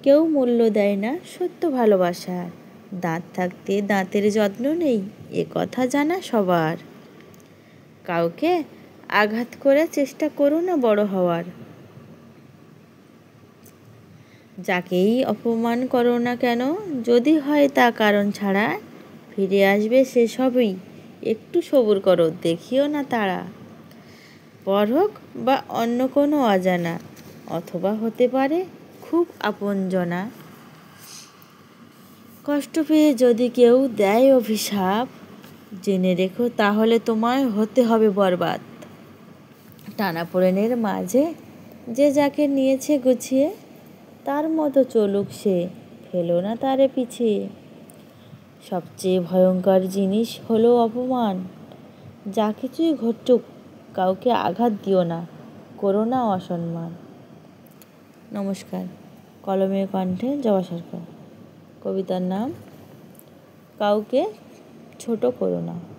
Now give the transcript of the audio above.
কেউ মূল্য দেয় না সত্য ভালোবাসার। দাঁত থাকতে দাঁতের যত্ন নেই, এ কথা জানা সবার। কাউকে আঘাত করে চেষ্টা করো না বড় হওয়ার। যাকেই অপমান করো না কেন, যদি হয় তা কারণ ছাড়া, ফিরে আসবে সেসবই, একটু সবুর করো, দেখিও না তারা। পর হোক বা অন্য কোনো অজানা, অথবা হতে পারে খুব আপনজনা। কষ্ট পেয়ে যদি কেউ দেয় অভিশাপ, জেনে রেখো তাহলে তোমায় হতে হবে বরবাদ। টানাপোড়েনের মাঝে যে যাকে নিয়েছে গুছিয়ে, তার মতো চলুক সে, ফেলো না তারে পিছিয়ে। সবচেয়ে ভয়ঙ্কর জিনিস হলো অপমান। যা কিছুই ঘটুক কাউকে আঘাত দিও না, করো না অসম্মান। নমস্কার। কলমের কণ্ঠে জবা সরকার। কবিতার নাম কাউকে ছোট করো না।